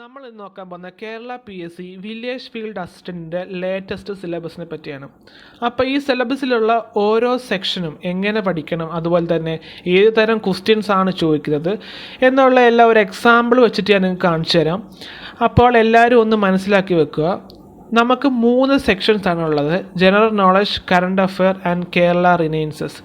നമ്മൾ ഇന്ന് നോക്കാൻ പോകുന്ന കേരള PSC വില്ലേജ് ഫീൽഡ് അസിസ്റ്റൻറ്റിൻ്റെ ലേറ്റസ്റ്റ് സിലബസിനെ പറ്റിയാണ്. അപ്പോൾ ഈ സിലബസിലുള്ള ഓരോ സെക്ഷനും എങ്ങനെ പഠിക്കണം, അതുപോലെ തന്നെ ഏത് തരം ക്വസ്റ്റ്യൻസ് ആണ് ചോദിക്കുന്നത് എന്നുള്ള എല്ലാ ഒരു എക്സാമ്പിൾ വെച്ചിട്ട് ഞാൻ നിങ്ങൾക്ക് കാണിച്ചു തരാം. അപ്പോൾ എല്ലാവരും ഒന്ന് മനസ്സിലാക്കി വെക്കുക. നമുക്ക് 3 സെക്ഷൻസ് ആണുള്ളത്: general knowledge, current affair and Kerala റിനൈൻസസ്.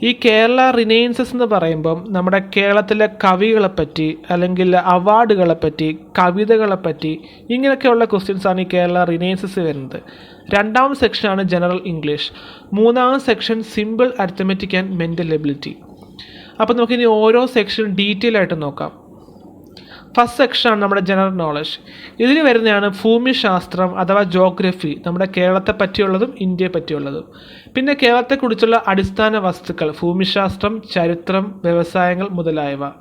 ഈ കേരള റിനൈൻസസ് എന്ന് പറയുമ്പം നമ്മുടെ കേരളത്തിലെ കവികളെപ്പറ്റി, അല്ലെങ്കിൽ അവാർഡുകളെപ്പറ്റി, കവിതകളെപ്പറ്റി, ഇങ്ങനെയൊക്കെയുള്ള ക്വസ്റ്റ്യൻസാണ് ഈ കേരള റിനൈൻസസ് വരുന്നത്. 2ാം സെക്ഷനാണ് general English. 3ാം section simple arithmetic and mental ability. അപ്പോൾ നമുക്കിനി ഓരോ സെക്ഷൻ ഡീറ്റെയിൽ ആയിട്ട് നോക്കാം. ഫസ്റ്റ് സെക്ഷനാണ് നമ്മുടെ ജനറൽ നോളജ്. ഇതിൽ വരുന്നതാണ് ഭൂമിശാസ്ത്രം അഥവാ ജോഗ്രഫി, നമ്മുടെ കേരളത്തെ പറ്റിയുള്ളതും ഇന്ത്യയെ പറ്റിയുള്ളതും. പിന്നെ കേരളത്തെക്കുറിച്ചുള്ള അടിസ്ഥാന വസ്തുക്കൾ, ഭൂമിശാസ്ത്രം, ചരിത്രം, വ്യവസായങ്ങൾ മുതലായവ.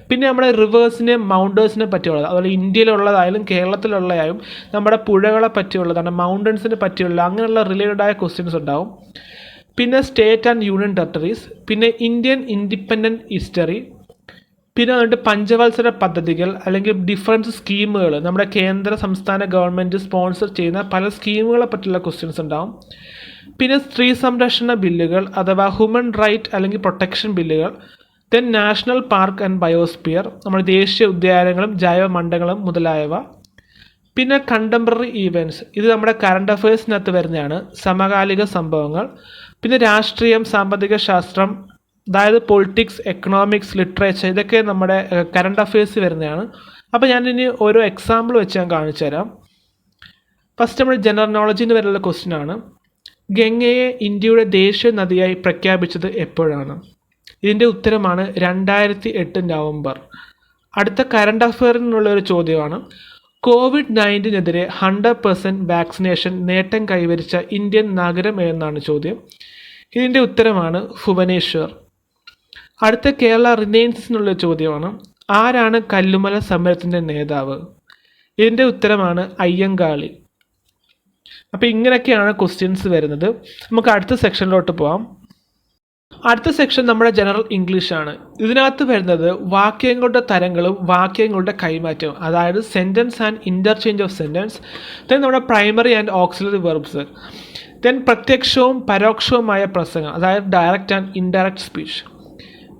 പിന്നെ നമ്മുടെ റിവേഴ്സിനെ മൗണ്ടേഴ്സിനെ പറ്റിയുള്ളത്, അതുപോലെ ഇന്ത്യയിലുള്ളതായാലും കേരളത്തിലുള്ളതായാലും നമ്മുടെ പുഴകളെ പറ്റിയുള്ളതാണ്, മൗണ്ടൻസിനെ പറ്റിയുള്ള അങ്ങനെയുള്ള റിലേറ്റഡായ ക്വസ്റ്റ്യൻസ് ഉണ്ടാവും. പിന്നെ സ്റ്റേറ്റ് ആൻഡ് യൂണിയൻ ടെറിട്ടറീസ്, പിന്നെ ഇന്ത്യൻ ഇൻഡിപെൻഡൻറ്റ് ഹിസ്റ്ററി, പിന്നെ അതുകൊണ്ട് പഞ്ചവത്സര പദ്ധതികൾ അല്ലെങ്കിൽ ഡിഫറൻസ് സ്കീമുകൾ, നമ്മുടെ കേന്ദ്ര സംസ്ഥാന ഗവൺമെൻറ് സ്പോൺസർ ചെയ്യുന്ന പല സ്കീമുകളെ പറ്റിയുള്ള ക്വസ്റ്റ്യൻസ് ഉണ്ടാവും. പിന്നെ സ്ത്രീ സംരക്ഷണ ബില്ലുകൾ അഥവാ ഹ്യൂമൻ റൈറ്റ് അല്ലെങ്കിൽ പ്രൊട്ടക്ഷൻ ബില്ലുകൾ. Then national park and biosphere, നമ്മുടെ ദേശീയ ഉദ്യാനങ്ങളും ജൈവമണ്ഡലങ്ങളും മുതലായവ. പിന്നെ കണ്ടംപററി ഈവൻറ്റ്സ്, ഇത് നമ്മുടെ കറണ്ട് അഫയേഴ്സിനകത്ത് വരുന്നതാണ്, സമകാലിക സംഭവങ്ങൾ. പിന്നെ രാഷ്ട്രീയം, സാമ്പത്തിക ശാസ്ത്രം, അതായത് പൊളിറ്റിക്സ്, എക്കണോമിക്സ്, ലിറ്ററേച്ചർ, ഇതൊക്കെ നമ്മുടെ കറണ്ട് അഫയേഴ്സ് വരുന്നതാണ്. അപ്പോൾ ഞാനിനി ഓരോ എക്സാമ്പിൾ വെച്ച് ഞാൻ കാണിച്ചു തരാം. ഫസ്റ്റ് നമ്മൾ ജനറൽ നോളജിന് വരെയുള്ള ക്വസ്റ്റ്യൻ ആണ്: ഗംഗയെ ഇന്ത്യയുടെ ദേശീയ നദിയായി പ്രഖ്യാപിച്ചത് എപ്പോഴാണ്? ഇതിൻ്റെ ഉത്തരമാണ് 2008 നവംബർ. അടുത്ത കറണ്ട് അഫയറിനുള്ള ഒരു ചോദ്യമാണ്: COVID-19-നെതിരെ 100% വാക്സിനേഷൻ നേട്ടം കൈവരിച്ച ഇന്ത്യൻ നഗരം ഏതെന്നാണ് ചോദ്യം. ഇതിൻ്റെ ഉത്തരമാണ് ഭുവനേശ്വർ. അടുത്ത കേരള റിനൈൻസസിനുള്ള ചോദ്യമാണ്: ആരാണ് കല്ലുമല സമരത്തിൻ്റെ നേതാവ്? ഇതിൻ്റെ ഉത്തരമാണ് അയ്യങ്കാളി. അപ്പോൾ ഇങ്ങനെയൊക്കെയാണ് ക്വസ്റ്റ്യൻസ് വരുന്നത്. നമുക്ക് അടുത്ത സെക്ഷനിലോട്ട് പോകാം. അടുത്ത സെക്ഷൻ നമ്മുടെ ജനറൽ ഇംഗ്ലീഷ് ആണ്. ഇതിനകത്ത് വരുന്നത് വാക്യങ്ങളുടെ തരങ്ങളും വാക്യങ്ങളുടെ കൈമാറ്റവും, അതായത് sentence and interchange of sentence. Then നമ്മുടെ primary and auxiliary verbs. Then പ്രത്യക്ഷവും പരോക്ഷവുമായ പ്രസംഗം, അതായത് ഡയറക്റ്റ് ആൻഡ് ഇൻഡയറക്റ്റ് സ്പീച്ച്.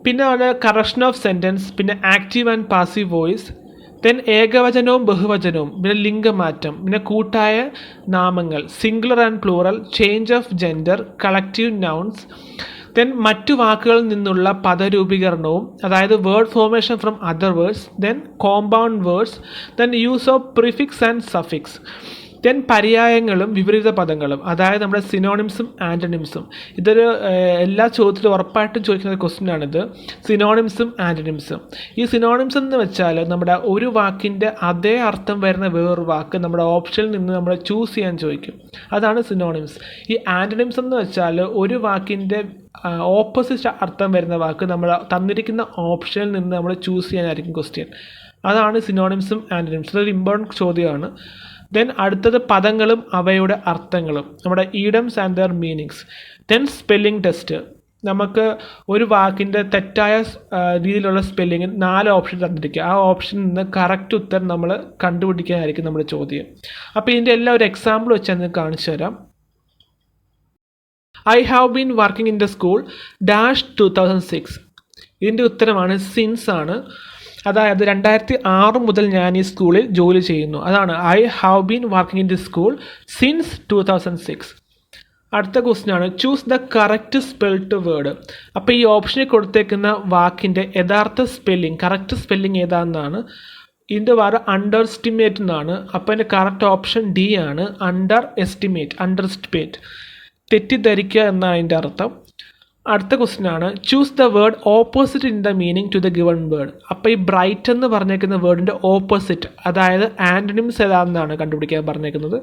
പിന്നെ അത് കറക്ഷൻ ഓഫ് സെൻറ്റൻസ്, പിന്നെ active and passive voice. Then ഏകവചനവും ബഹുവചനവും, പിന്നെ ലിംഗമാറ്റം, പിന്നെ കൂട്ടായ നാമങ്ങൾ, singular and plural, change of gender, collective nouns. Then മറ്റു വാക്കുകളിൽ നിന്നുള്ള പദരൂപീകരണവും, അതായത് word formation from other words. Then compound words. Then use of prefix and suffix. Then പര്യായങ്ങളും വിപരീത പദങ്ങളും, അതായത് നമ്മുടെ സിനോണിംസും ആൻറ്റണിംസും. ഇതൊരു എല്ലാ ചോദ്യത്തിലും ഉറപ്പായിട്ടും ചോദിക്കുന്ന ക്വസ്റ്റ്യൻ ആണിത്, സിനോണിംസും ആൻറ്റണിംസും. ഈ സിനോണിംസ് എന്ന് വെച്ചാൽ നമ്മുടെ ഒരു വാക്കിൻ്റെ അതേ അർത്ഥം വരുന്ന വേറൊരു വാക്ക് നമ്മുടെ ഓപ്ഷനിൽ നിന്ന് നമ്മൾ ചൂസ് ചെയ്യാൻ ചോദിക്കും, അതാണ് സിനോണിംസ്. ഈ ആൻറ്റണിംസ് എന്ന് വെച്ചാൽ ഒരു വാക്കിൻ്റെ ഓപ്പോസിറ്റ് അർത്ഥം വരുന്ന വാക്ക് നമ്മൾ തന്നിരിക്കുന്ന ഓപ്ഷനിൽ നിന്ന് നമ്മൾ ചൂസ് ചെയ്യാനായിരിക്കും ക്വസ്റ്റ്യൻ. അതാണ് സിനോണിംസും ആൻറ്റണിംസും. ഇതൊരു ഇമ്പോർട്ടൻറ്റ് ചോദ്യമാണ്. ദെൻ അടുത്തത് പദങ്ങളും അവയുടെ അർത്ഥങ്ങളും, നമ്മുടെ idioms and their meanings. Then spelling test. നമുക്ക് ഒരു വാക്കിൻ്റെ തെറ്റായ രീതിയിലുള്ള സ്പെല്ലിംഗ് 4 ഓപ്ഷൻ തന്നിരിക്കുക. ആ ഓപ്ഷനിൽ നിന്ന് കറക്റ്റ് ഉത്തരം നമ്മൾ കണ്ടുപിടിക്കാനായിരിക്കും നമ്മുടെ ചോദ്യം. അപ്പോൾ ഇതിൻ്റെ എല്ലാം ഒരു എക്സാമ്പിൾ വെച്ച് ഞാൻ കാണിച്ചു തരാം. I have been working in the school dash 2006. ഇതിൻ്റെ ഉത്തരമാണ് സിൻസ് ആണ്. അതായത് 2006 മുതൽ ഞാൻ ഈ സ്കൂളിൽ ജോലി ചെയ്യുന്നു, അതാണ് I have been working in the school since 2006. അടുത്ത ക്വസ്റ്റ്യൻ ആണ്: choose the correct spelled word. അപ്പോൾ ഈ ഓപ്ഷനിൽ കൊടുത്തേക്കുന്ന വാക്കിൻ്റെ യഥാർത്ഥ സ്പെല്ലിംഗ്, കറക്റ്റ് സ്പെല്ലിംഗ് ഏതാണെന്നാണ്. ഇതിൻ്റെ വേറെ അണ്ടർ എസ്റ്റിമേറ്റ് എന്നാണ്. അപ്പോൾ അതിൻ്റെ കറക്റ്റ് ഓപ്ഷൻ ഡി ആണ്, അണ്ടർ എസ്റ്റിമേറ്റ്, തെറ്റിദ്ധരിക്കുക എന്നാണ് അതിൻ്റെ അർത്ഥം. അടുത്ത ക്വസ്റ്റ്യൻ ആണ്: choose the word opposite in the meaning to the given word. അപ്പോൾ ഈ ബ്രൈറ്റ് എന്ന് പറഞ്ഞേക്കുന്ന വേർഡിൻ്റെ ഓപ്പോസിറ്റ്, അതായത് ആൻറ്റണിംസ് ഏതാണെന്നാണ് കണ്ടുപിടിക്കാൻ പറഞ്ഞേക്കുന്നത്.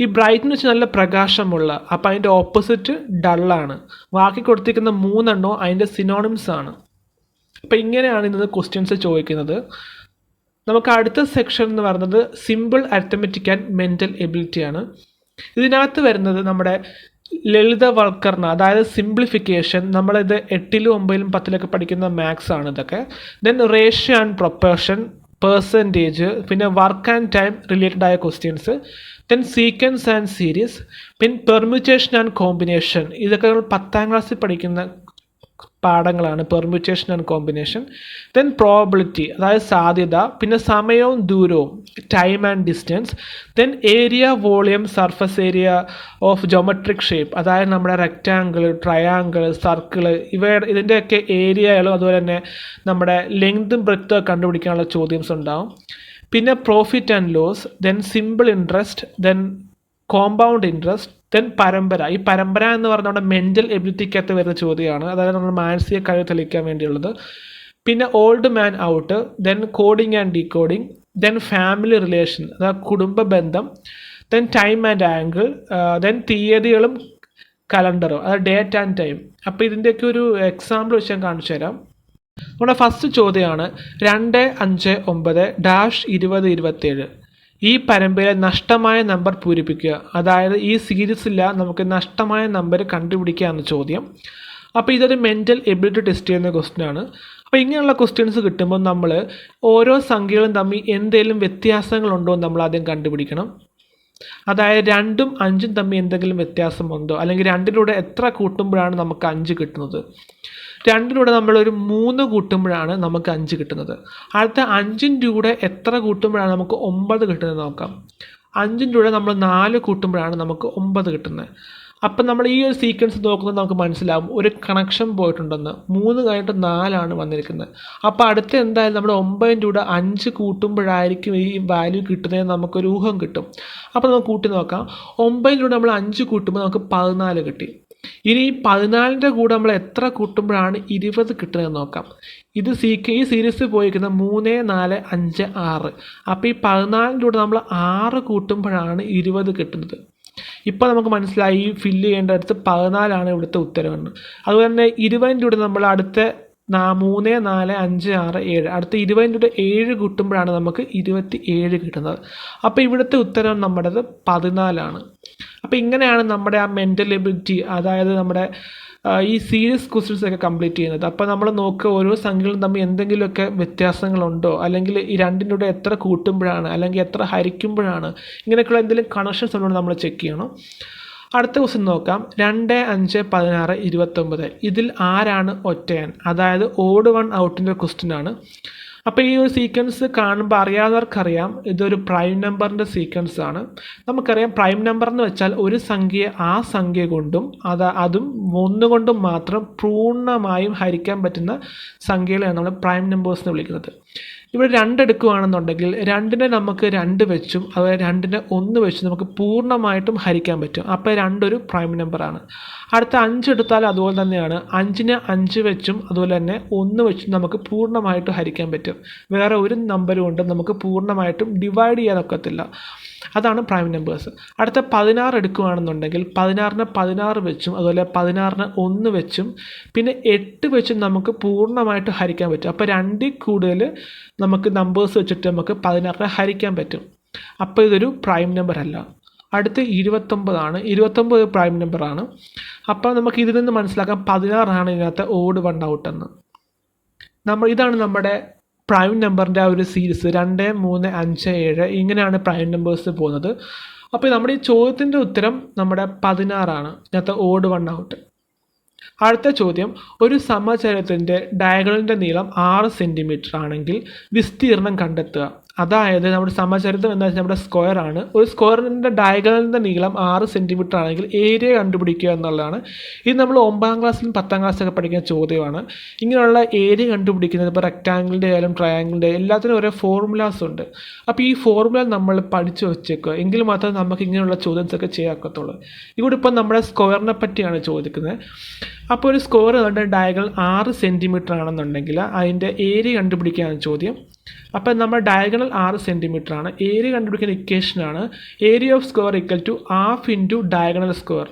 ഈ ബ്രൈറ്റ് എന്ന് വെച്ചാൽ നല്ല പ്രകാശമുള്ള, അപ്പോൾ അതിൻ്റെ ഓപ്പോസിറ്റ് ഡള്ളാണ്. ബാക്കി കൊടുത്തിരിക്കുന്ന 3 എണ്ണവും അതിൻ്റെ സിനോണിംസ് ആണ്. അപ്പോൾ ഇങ്ങനെയാണ് ഇന്നത് ക്വസ്റ്റ്യൻസ് ചോദിക്കുന്നത്. നമുക്ക് അടുത്ത സെക്ഷൻ എന്ന് പറയുന്നത് simple arithmetic and mental ability ആണ്. ഇതിനകത്ത് വരുന്നത് നമ്മുടെ ലളിതവൽക്കരണം, അതായത് സിംപ്ലിഫിക്കേഷൻ. നമ്മളിത് 8ലും 9ലും 10ലൊക്കെ പഠിക്കുന്ന മാത്സ് ആണ് ഇതൊക്കെ. Then ratio and proportion, percentage, പിന്നെ വർക്ക് ആൻഡ് ടൈം റിലേറ്റഡ് ആയ questions, then sequence and series, പിന്നെ പെർമ്യൂറ്റേഷൻ ആൻഡ് കോമ്പിനേഷൻ. ഇതൊക്കെ നമ്മൾ 10ാം ക്ലാസ്സിൽ പഠിക്കുന്ന പാഠങ്ങളാണ്, permutation and combination. Then probability, അതായത് സാധ്യത, പിന്നെ സമയവും ദൂരവും, time and distance. Then area, volume, surface area of geometric shape, അതായത് നമ്മുടെ റെക്റ്റാങ്കിൾ, ട്രയാങ്കിൾ, സർക്കിൾ, ഇതിൻ്റെയൊക്കെ ഏരിയകളും അതുപോലെ തന്നെ നമ്മുടെ ലെങ്തും ബ്രെഡ്ത്തും കണ്ടുപിടിക്കാനുള്ള ചോദ്യംസ് ഉണ്ടാവും. പിന്നെ profit and loss, then simple interest, then compound interest, then പരമ്പര. ഈ പരമ്പര എന്ന് പറഞ്ഞാൽ നമ്മുടെ മെൻ്റൽ എബിലിറ്റിക്കകത്ത് വരുന്ന ചോദ്യമാണ്, അതായത് നമ്മുടെ മാനസിക കഴിവ് തെളിയിക്കാൻ വേണ്ടിയുള്ളത്. പിന്നെ odd man out, then coding and decoding, then family relation, അതായത് കുടുംബ ബന്ധം, then time and angle, then തീയതികളും കലണ്ടറും, അതായത് ഡേറ്റ് ആൻഡ് ടൈം. അപ്പോൾ ഇതിൻ്റെയൊക്കെ ഒരു എക്സാമ്പിൾ വെച്ച് ഞാൻ കാണിച്ചു തരാം. നമ്മുടെ ഫസ്റ്റ് ചോദ്യമാണ് 259-2027. ഈ പരമ്പരയിലെ നഷ്ടമായ നമ്പർ പൂരിപ്പിക്കുക. അതായത് ഈ സീരീസില്ല നമുക്ക് നഷ്ടമായ നമ്പർ കണ്ടുപിടിക്കുക എന്ന ചോദ്യം. അപ്പോൾ ഇതൊരു മെൻ്റൽ എബിലിറ്റി ടെസ്റ്റ് ചെയ്യുന്ന ക്വസ്റ്റ്യനാണ്. അപ്പോൾ ഇങ്ങനെയുള്ള ക്വസ്റ്റ്യൻസ് കിട്ടുമ്പോൾ നമ്മൾ ഓരോ സംഖ്യകളും തമ്മിൽ എന്തെങ്കിലും വ്യത്യാസങ്ങളുണ്ടോ എന്ന് നമ്മൾ ആദ്യം കണ്ടുപിടിക്കണം. അതായത് 2ഉം 5ഉം തമ്മിൽ എന്തെങ്കിലും വ്യത്യാസമുണ്ടോ, അല്ലെങ്കിൽ 2ലൂടെ എത്ര കൂട്ടുമ്പോഴാണ് നമുക്ക് 5 കിട്ടുന്നത്. 2ലൂടെ നമ്മളൊരു 3 കൂട്ടുമ്പോഴാണ് നമുക്ക് 5 കിട്ടുന്നത്. അടുത്ത 5ൻ്റെ കൂടെ എത്ര കൂട്ടുമ്പോഴാണ് നമുക്ക് 9 കിട്ടുന്നത് നോക്കാം. 5ൻ്റെ കൂടെ നമ്മൾ 4 കൂട്ടുമ്പോഴാണ് നമുക്ക് 9 കിട്ടുന്നത്. അപ്പം നമ്മൾ ഈ ഒരു സീക്വൻസ് നോക്കുമ്പോൾ നമുക്ക് മനസ്സിലാവും ഒരു കണക്ഷൻ പോയിട്ടുണ്ടെന്ന്. 3 കഴിഞ്ഞിട്ട് 4ആണ് വന്നിരിക്കുന്നത്. അപ്പോൾ അടുത്ത എന്തായാലും നമ്മൾ 9ൻ്റെ കൂടെ 5 കൂട്ടുമ്പോഴായിരിക്കും ഈ വാല്യൂ കിട്ടുന്നതെന്ന് നമുക്കൊരു ഊഹം കിട്ടും. അപ്പോൾ നമുക്ക് കൂട്ടി നോക്കാം. 9ൻ്റെ കൂടെ നമ്മൾ 5 കൂട്ടുമ്പോൾ നമുക്ക് 14 കിട്ടി. ഇനി ഈ 14ൻ്റെ കൂടെ നമ്മൾ എത്ര കൂട്ടുമ്പോഴാണ് 20 കിട്ടുന്നതെന്ന് നോക്കാം. ഈ സീരീസ് പോയിരിക്കുന്നത് 3, 4, 5, 6. അപ്പോൾ ഈ 14ൻ്റെ കൂടെ നമ്മൾ 6 കൂട്ടുമ്പോഴാണ് 20 കിട്ടുന്നത്. ഇപ്പോൾ നമുക്ക് മനസ്സിലായി ഈ ഫില്ല് ചെയ്യേണ്ട അടുത്ത് 14ആണ് ഇവിടുത്തെ ഉത്തരവെന്ന്. അതുപോലെ തന്നെ 20ൻ്റെ കൂടെ നമ്മൾ അടുത്ത 3, 4, 5, 6, 7 അടുത്ത 20ൻ്റെ കൂടെ 7 കൂട്ടുമ്പോഴാണ് നമുക്ക് 27 കിട്ടുന്നത്. അപ്പോൾ ഇവിടുത്തെ ഉത്തരം നമ്മുടേത് 14ആണ്. അപ്പോൾ ഇങ്ങനെയാണ് നമ്മുടെ ആ മെൻ്റൽ എബിലിറ്റി, അതായത് നമ്മുടെ ഈ സീരീസ് ക്വസ്റ്റ്യൻസ് ഒക്കെ കംപ്ലീറ്റ് ചെയ്യുന്നത്. അപ്പോൾ നമ്മൾ നോക്കുക ഓരോ സംഖ്യകളും തമ്മിൽ എന്തെങ്കിലുമൊക്കെ വ്യത്യാസങ്ങളുണ്ടോ, അല്ലെങ്കിൽ ഈ 2ൻ്റെ കൂടെ എത്ര കൂട്ടുമ്പോഴാണ്, അല്ലെങ്കിൽ എത്ര ഹരിക്കുമ്പോഴാണ്, ഇങ്ങനെയൊക്കെയുള്ള എന്തെങ്കിലും കണക്ഷൻസ് ഉണ്ടോ നമ്മൾ ചെക്ക് ചെയ്യണം. അടുത്ത ക്വസ്റ്റ്യൻ നോക്കാം. 2, 5, 16, 29. ഇതിൽ ആരാണ് ഒറ്റയാൻ? അതായത് ഓഡ് വൺ ഔട്ടിൻ്റെ ക്വസ്റ്റ്യൻ ആണ്. അപ്പോൾ ഈ ഒരു സീക്വൻസ് കാണുമ്പോൾ അറിയാത്തവർക്കറിയാം ഇതൊരു പ്രൈം നമ്പറിൻ്റെ സീക്വൻസ് ആണ്. നമുക്കറിയാം പ്രൈം നമ്പർ എന്ന് വെച്ചാൽ ഒരു സംഖ്യയെ ആ സംഖ്യ കൊണ്ടും അതും 1 കൊണ്ടും മാത്രം പൂർണ്ണമായും ഹരിക്കാൻ പറ്റുന്ന സംഖ്യകളെയാണ് നമ്മൾ പ്രൈം നമ്പേഴ്സ് എന്ന് വിളിക്കുന്നത്. ഇവിടെ 2 എടുക്കുകയാണെന്നുണ്ടെങ്കിൽ 2നെ നമുക്ക് 2 വെച്ചും അതുപോലെ 2നെ 1 വെച്ചും നമുക്ക് പൂർണ്ണമായിട്ടും ഹരിക്കാൻ പറ്റും. അപ്പോൾ 2 ഒരു പ്രൈം നമ്പറാണ്. അടുത്ത 5 എടുത്താൽ അതുപോലെ തന്നെയാണ്. 5നെ 5 വെച്ചും അതുപോലെ തന്നെ 1 വെച്ചും നമുക്ക് പൂർണ്ണമായിട്ടും ഹരിക്കാൻ പറ്റും. വേറെ ഒരു നമ്പർ കൊണ്ട് നമുക്ക് പൂർണ്ണമായിട്ടും ഡിവൈഡ് ചെയ്യാനൊക്കത്തില്ല. അതാണ് പ്രൈം നമ്പേഴ്സ്. അടുത്ത 16 എടുക്കുകയാണെന്നുണ്ടെങ്കിൽ 16നെ 16 വെച്ചും അതുപോലെ 16നെ 1 വെച്ചും പിന്നെ 8 വെച്ചും നമുക്ക് പൂർണ്ണമായിട്ട് ഹരിക്കാൻ പറ്റും. അപ്പോൾ 2ൽ കൂടുതൽ നമുക്ക് നമ്പേഴ്സ് വെച്ചിട്ട് നമുക്ക് 16നെ ഹരിക്കാൻ പറ്റും. അപ്പോൾ ഇതൊരു പ്രൈം നമ്പർ അല്ല. അടുത്ത് 29 ആണ്. 29 പ്രൈം നമ്പറാണ്. അപ്പോൾ നമുക്ക് ഇതിൽ നിന്ന് മനസ്സിലാക്കാം 16ആണ് ഇതിനകത്ത് ഓഡ് വൺ ഔട്ടെന്ന്. ഇതാണ് നമ്മുടെ പ്രൈം നമ്പറിൻ്റെ ആ ഒരു സീരീസ് 2, 3, 5, 7 ഇങ്ങനെയാണ് പ്രൈം നമ്പേഴ്സ് പോകുന്നത്. അപ്പോൾ നമ്മുടെ ഈ ചോദ്യത്തിൻ്റെ ഉത്തരം നമ്മുടെ 16ആണ്, ഇതിനകത്ത് ഓഡ് വൺ ഔട്ട്. അടുത്ത ചോദ്യം, ഒരു സമചതുരത്തിൻ്റെ ഡയഗണലിൻ്റെ നീളം 6 സെൻറ്റിമീറ്റർ ആണെങ്കിൽ വിസ്തീർണം കണ്ടെത്തുക. അതായത് നമ്മുടെ സമചതുരം എന്ന് വെച്ചാൽ നമ്മുടെ സ്ക്വയർ ആണ്. ഒരു സ്ക്വയറിൻ്റെ ഡയഗണലിൻ്റെ നീളം 6 സെൻറ്റിമീറ്റർ ആണെങ്കിൽ ഏരിയ കണ്ടുപിടിക്കുക എന്നുള്ളതാണ്. ഇത് നമ്മൾ 9ാം ക്ലാസ്സിലും 10ാം ക്ലാസ്സിലൊക്കെ പഠിക്കുന്ന ചോദ്യമാണ്. ഇങ്ങനെയുള്ള ഏരിയ കണ്ടുപിടിക്കുന്നത് ഇപ്പോൾ റെക്റ്റാങ്കിളിൻ്റെ ആയാലും ട്രയാങ്കിളിൻ്റെ എല്ലാത്തിനും ഓരോ ഫോർമുലാസ് ഉണ്ട്. അപ്പോൾ ഈ ഫോർമുല നമ്മൾ പഠിച്ചു വെച്ചേക്കുക, എങ്കിൽ മാത്രമേ നമുക്ക് ഇങ്ങനെയുള്ള ചോദ്യംസൊക്കെ ചെയ്യാക്കത്തുള്ളൂ. ഇവിടെ ഇപ്പോൾ നമ്മുടെ സ്ക്വയറിനെ പറ്റിയാണ് ചോദിക്കുന്നത്. അപ്പോൾ ഒരു സ്ക്വയർ ഡയഗണൽ 6 സെൻറ്റിമീറ്റർ ആണെന്നുണ്ടെങ്കിൽ അതിൻ്റെ ഏരിയ കണ്ടുപിടിക്കുകയാണ് ചോദ്യം. അപ്പോൾ നമ്മുടെ ഡയഗണൽ 6 സെൻറ്റിമീറ്റർ ആണ്. ഏരിയ കണ്ടുപിടിക്കുന്ന ഇക്വേഷനാണ് area of square equal to half into diagonal square.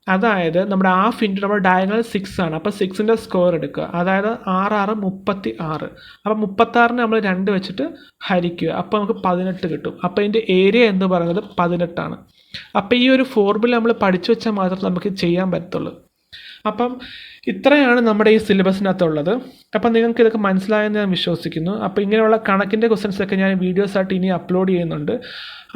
അതായത് നമ്മുടെ ഹാഫ് ഇൻറ്റു നമ്മുടെ ഡയഗണൽ 6 ആണ്. അപ്പോൾ 6ൻ്റെ സ്ക്വയർ എടുക്കുക, അതായത് 6, 6, 36. അപ്പോൾ 36നെ നമ്മൾ 2 വെച്ചിട്ട് ഹരിക്കുക, അപ്പോൾ നമുക്ക് 18 കിട്ടും. അപ്പോൾ ഇതിൻ്റെ ഏരിയ എന്ന് പറയുന്നത് 18 ആണ്. അപ്പോൾ ഈ ഒരു ഫോർമുല നമ്മൾ പഠിച്ചു വെച്ചാൽ മാത്രമേ നമുക്ക് ചെയ്യാൻ പറ്റത്തുള്ളൂ. അപ്പം ഇത്രയാണ് നമ്മുടെ ഈ സിലബസിനകത്തുള്ളത്. അപ്പം നിങ്ങൾക്ക് ഇതൊക്കെ മനസ്സിലായെന്ന് ഞാൻ വിശ്വസിക്കുന്നു. അപ്പോൾ ഇങ്ങനെയുള്ള കണക്കിൻ്റെ ക്വസ്റ്റ്യൻസൊക്കെ ഞാൻ വീഡിയോസായിട്ട് ഇനി അപ്ലോഡ് ചെയ്യുന്നുണ്ട്.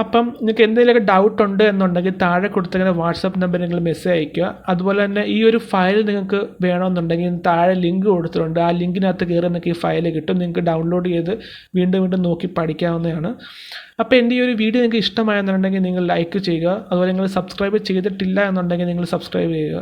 അപ്പം നിങ്ങൾക്ക് എന്തെങ്കിലുമൊക്കെ ഡൗട്ട് ഉണ്ട് എന്നുണ്ടെങ്കിൽ താഴെ കൊടുത്തിരിക്കുന്ന വാട്സപ്പ് നമ്പറിൽ നിങ്ങൾ മെസ്സേജ് അയയ്ക്കുക. അതുപോലെ തന്നെ ഈ ഒരു ഫയൽ നിങ്ങൾക്ക് വേണമെന്നുണ്ടെങ്കിൽ താഴെ ലിങ്ക് കൊടുത്തിട്ടുണ്ട്. ആ ലിങ്കിനകത്ത് കയറി നിങ്ങൾക്ക് ഈ ഫയൽ കിട്ടും. നിങ്ങൾക്ക് ഡൗൺലോഡ് ചെയ്ത് വീണ്ടും നോക്കി പഠിക്കാവുന്നതാണ്. അപ്പോൾ എൻ്റെ ഈ ഒരു വീഡിയോ നിങ്ങൾക്ക് ഇഷ്ടമായെന്നുണ്ടെങ്കിൽ നിങ്ങൾ ലൈക്ക് ചെയ്യുക. അതുപോലെ നിങ്ങൾ സബ്സ്ക്രൈബ് ചെയ്തിട്ടില്ല എന്നുണ്ടെങ്കിൽ നിങ്ങൾ സബ്സ്ക്രൈബ് ചെയ്യുക.